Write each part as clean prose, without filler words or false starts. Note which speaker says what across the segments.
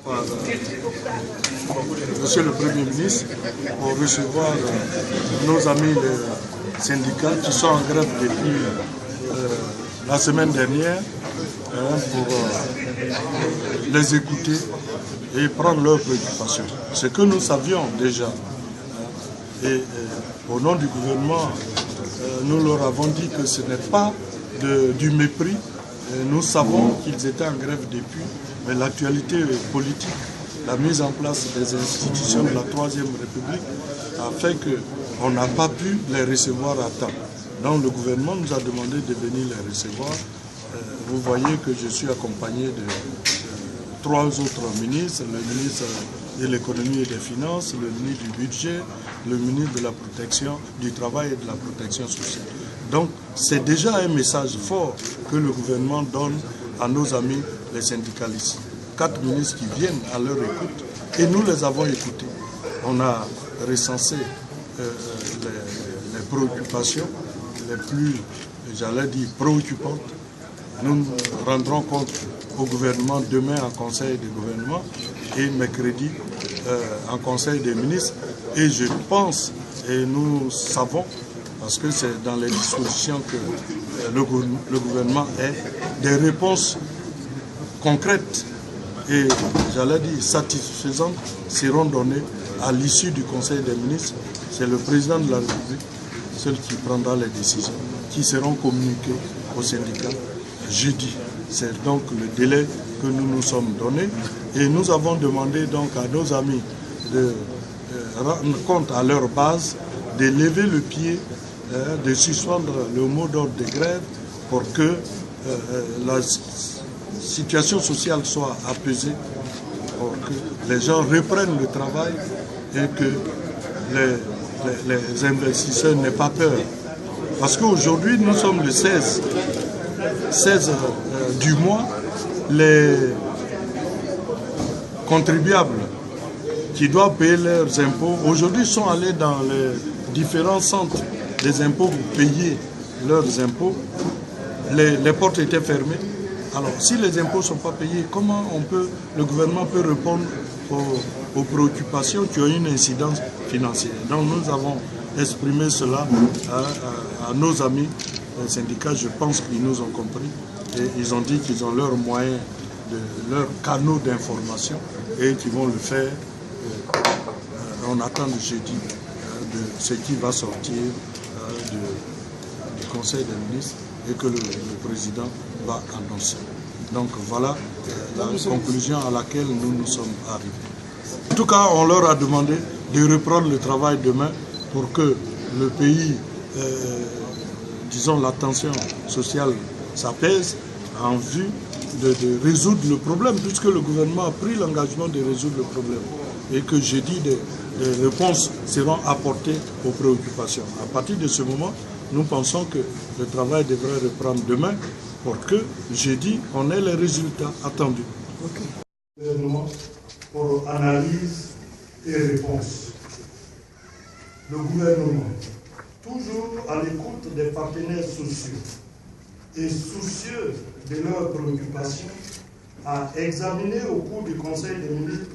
Speaker 1: par Monsieur le Premier ministre pour recevoir nos amis les syndicats qui sont en grève depuis la semaine dernière pour les écouter et prendre leurs préoccupations. Ce que nous savions déjà. Et au nom du gouvernement, nous leur avons dit que ce n'est pas du mépris. Nous savons qu'ils étaient en grève depuis, mais l'actualité politique, la mise en place des institutions de la Troisième République a fait qu'on n'a pas pu les recevoir à temps. Donc le gouvernement nous a demandé de venir les recevoir. Vous voyez que je suis accompagné de 3 autres ministres, le ministre de l'économie et des finances, le ministre du budget, le ministre de la protection du travail et de la protection sociale. Donc c'est déjà un message fort que le gouvernement donne à nos amis les syndicalistes. 4 ministres qui viennent à leur écoute et nous les avons écoutés. On a recensé les préoccupations les plus, j'allais dire, préoccupantes. Nous rendrons compte au gouvernement demain en conseil de gouvernement et mercredi en conseil des ministres. Et je pense, et nous savons, parce que c'est dans les dispositions que le gouvernement ait, des réponses concrètes et, j'allais dire, satisfaisantes seront données à l'issue du conseil des ministres. C'est le président de la République, celui qui prendra les décisions, qui seront communiquées aux syndicats jeudi. C'est donc le délai que nous nous sommes donnés et nous avons demandé donc à nos amis de rendre compte à leur base, de lever le pied, de suspendre le mot d'ordre de grève pour que la situation sociale soit apaisée, pour que les gens reprennent le travail et que les investisseurs n'aient pas peur. Parce qu'aujourd'hui, nous sommes le 16 du mois, les contribuables qui doivent payer leurs impôts, aujourd'hui sont allés dans les différents centres des impôts pour payer leurs impôts. Les portes étaient fermées. Alors, si les impôts ne sont pas payés, comment le gouvernement peut répondre aux préoccupations qui ont une incidence financière? Donc, nous avons exprimé cela à nos amis syndicats. Je pense qu'ils nous ont compris et ils ont dit qu'ils ont leurs moyens, leurs canaux d'information et qu'ils vont le faire. On attend le jeudi de ce qui va sortir du Conseil des ministres et que le président va annoncer. Donc voilà la conclusion à laquelle nous nous sommes arrivés. En tout cas, on leur a demandé de reprendre le travail demain pour que le pays, disons, la tension sociale s'apaise en vue de résoudre le problème, puisque le gouvernement a pris l'engagement de résoudre le problème et que jeudi des réponses seront apportées aux préoccupations. À partir de ce moment, nous pensons que le travail devrait reprendre demain pour que jeudi, on ait les résultats attendus. Okay. Gouvernement pour analyse et réponse. Le gouvernement, toujours à l'écoute des partenaires sociaux et soucieux de leurs préoccupations, a examiné au cours du Conseil des ministres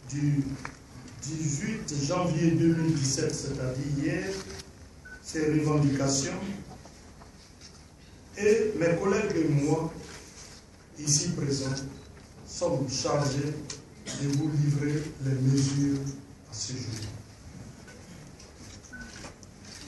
Speaker 1: du 18 janvier 2017, c'est-à-dire hier, ces revendications. Et mes collègues et moi, ici présents, sommes chargés de vous livrer les mesures à ce jour.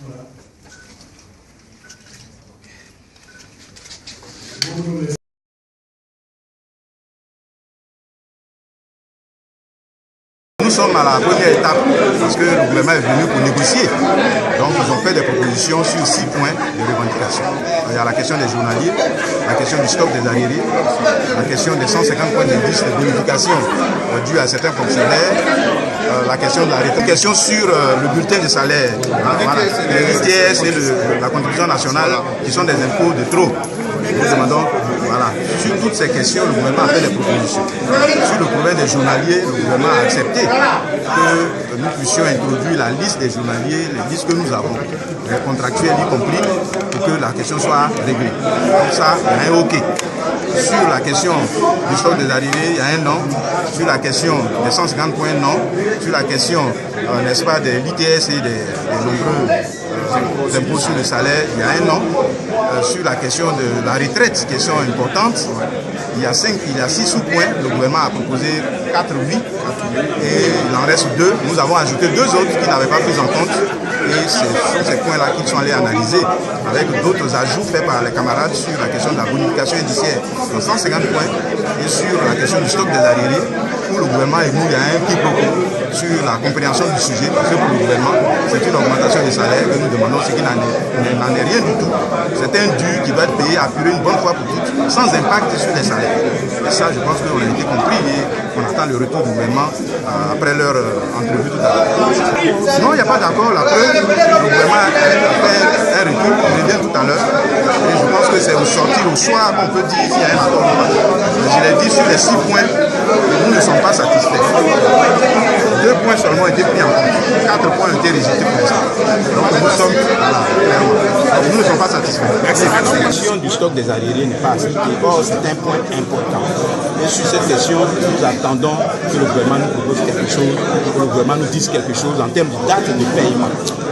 Speaker 1: Voilà.
Speaker 2: Nous sommes à la première étape parce que le gouvernement est venu pour négocier. Donc ils ont fait des propositions sur 6 points de revendication. Il y a la question des journaliers, la question du stock des arriérés, la question des 150 points d'indice de bonification dus à certains fonctionnaires, la question de la retraite, la question sur le bulletin de salaire, voilà, les ITS et la contribution nationale qui sont des impôts de trop. Nous demandons, voilà, sur toutes ces questions, le gouvernement a fait des propositions. Sur le problème des journaliers, le gouvernement a accepté que nous puissions introduire la liste des journaliers, les listes que nous avons, les contractuels y compris, pour que la question soit réglée. Comme ça, il y a un OK. Sur la question du stock des arriérés, il y a un non. Sur la question des 150 points, non. Sur la question, n'est-ce pas, de l'ITS et des nombreux impôts sur le salaire, il y a un non. Sur la question de la retraite, question importante, il y a 6 sous-points. Le gouvernement a proposé 4 oui et il en reste 2. Nous avons ajouté 2 autres qui n'avaient pas pris en compte. Et ce sont ces points-là qu'ils sont allés analyser avec d'autres ajouts faits par les camarades sur la question de la bonification indiciaire de 150 points et sur la question du stock des arriérés, où le gouvernement et nous, il y a un quiproquo sur la compréhension du sujet, parce que pour le gouvernement, c'est une augmentation des salaires que nous demandons, ce qui n'en est rien du tout. C'est un dû qui doit être payé, apuré une bonne fois pour toutes, sans impact sur les salaires. Et ça, je pense qu'on a été compris et on attend le retour du gouvernement après leur entrevue tout à l'heure. Non, il n'y a pas d'accord. La preuve, le gouvernement a fait un recul, on revient tout à l'heure. Et je pense que c'est au sortir, au soir, qu'on peut dire s'il y a un accord ou pas. Je l'ai dit sur les 6 points, nous ne sommes pas satisfaits. 2 points seulement ont été pris en compte. 4 points ont été rejetés pour l'instant. Donc nous sommes, voilà, clairement. Nous ne sommes pas satisfaits.
Speaker 3: La question du stock des arriérés n'est pas acceptée. Or, c'est un point important. Et sur cette question, nous attendons que le gouvernement nous propose quelque chose, que le gouvernement nous dise quelque chose en termes de date de paiement.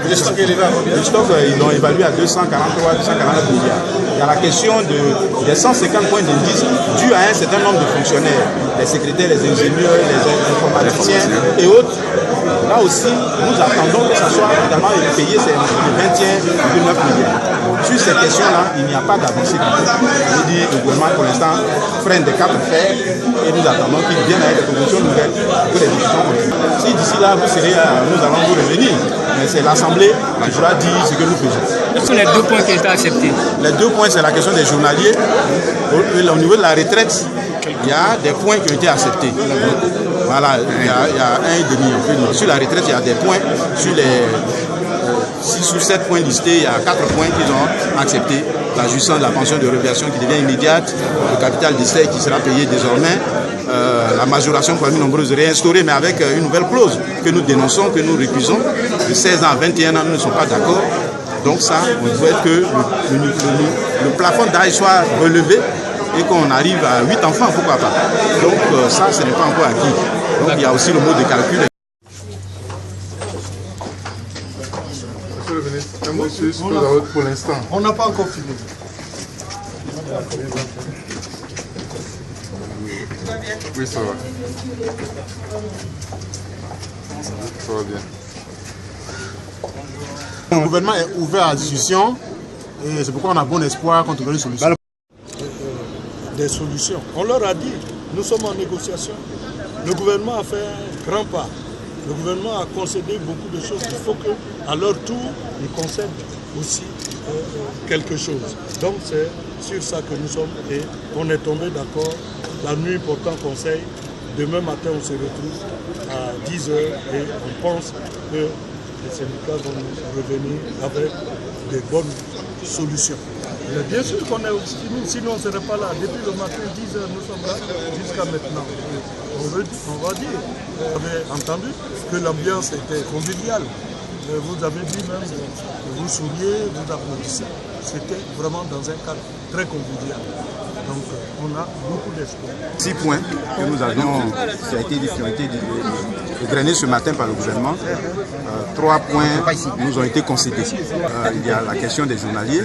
Speaker 3: Le stock, ils l'ont évalué à 243, 249 milliards. Il y a la question des 150 points d'indice dus à un certain nombre de fonctionnaires, les secrétaires, les ingénieurs, les informaticiens et autres. Là aussi, nous attendons que ça soit évidemment payé, c'est de 21,9 milliards. Sur ces questions-là, il n'y a pas d'avancée du tout. Je dis, le gouvernement, pour l'instant, freine des 4 fers et nous attendons qu'il vienne avec des propositions nouvelles pour que les discussions continuent. Si d'ici là, vous serez là, nous allons vous revenir. Mais c'est l'Assemblée qui pourra dire ce que nous faisons.
Speaker 4: Quels sont les 2 points qui ont été acceptés?
Speaker 3: Les 2 points, c'est la question des journaliers. Au niveau de la retraite, il y a des points qui ont été acceptés. Voilà, il y a 1,5. Sur la retraite, il y a des points. Sur les 6 ou 7 points listés, il y a 4 points qu'ils ont acceptés. L'ajustement de la pension de réversion qui devient immédiate, le capital d'essai qui sera payé désormais, la majoration parmi nombreuses réinstaurée, mais avec une nouvelle clause que nous dénonçons, que nous récusons. De 16 ans à 21 ans, nous ne sommes pas d'accord. Donc ça, on souhaite que le plafond d'âge soit relevé et qu'on arrive à 8 enfants, pourquoi pas. Donc ça, ce n'est pas encore acquis. Donc il y a aussi le mode de calcul.
Speaker 5: Monsieur le ministre, un mot sur ce que vous avez pour l'instant.
Speaker 1: On n'a pas encore fini.
Speaker 5: Oui, ça va. Ça va bien.
Speaker 6: Le gouvernement est ouvert à la discussion et c'est pourquoi on a bon espoir qu'on trouve une solution.
Speaker 1: Des solutions. On leur a dit, nous sommes en négociation. Le gouvernement a fait un grand pas. Le gouvernement a concédé beaucoup de choses. Il faut qu'à leur tour, ils concèdent aussi quelque chose. Donc c'est sur ça que nous sommes et on est tombé d'accord. La nuit portant conseil, demain matin on se retrouve à 10h et on pense que les syndicats vont nous revenir avec des bonnes solutions. Mais bien sûr qu'on est aussi, sinon on ne serait pas là. Depuis le matin, 10h, nous sommes là jusqu'à maintenant. On va dire, vous avez entendu que l'ambiance était conviviale. Vous avez dit même que vous souriez, vous applaudissez. C'était vraiment dans un cadre très convivial. Donc on a beaucoup d'espoir.
Speaker 3: 6 points que nous avions, qui ont été égrenés ce matin par le gouvernement. 3 points nous ont été concédés. Il y a la question des journaliers,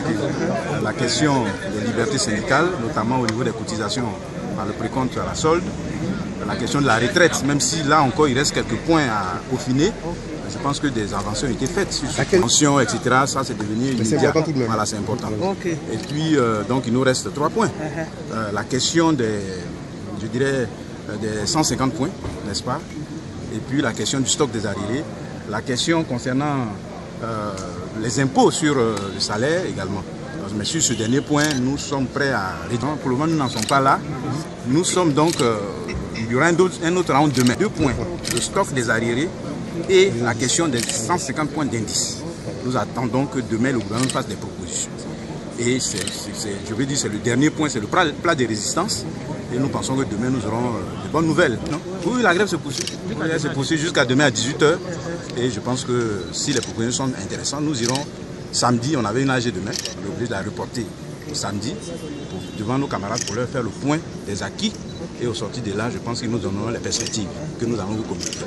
Speaker 3: la question des libertés syndicales, notamment au niveau des cotisations par le précompte à la solde, la question de la retraite, même si là encore il reste quelques points à peaufiner. Je pense que des avancées ont été faites sur la pension, etc. Ça, c'est devenu immédiat. Voilà, c'est important. Okay. Et puis, donc, il nous reste 3 points. La question des, je dirais, des 150 points, n'est-ce pas? Et puis, la question du stock des arriérés. La question concernant les impôts sur le salaire également. Mais sur ce dernier point, nous sommes prêts à... Pour le moment, nous n'en sommes pas là. Nous sommes donc... il y aura un autre round demain. 2 points. Le stock des arriérés et la question des 150 points d'indice. Nous attendons que demain le gouvernement fasse des propositions. Et je veux dire, c'est le dernier point, c'est le plat de résistance. Et nous pensons que demain nous aurons de bonnes nouvelles. Non? Oui, la grève se poursuit. Elle se poursuit jusqu'à demain à 18h. Et je pense que si les propositions sont intéressantes, nous irons samedi. On avait une AG demain, on est obligé de la reporter samedi devant nos camarades pour leur faire le point des acquis. Et au sortir de là, je pense qu'ils nous donneront les perspectives que nous allons vous communiquer.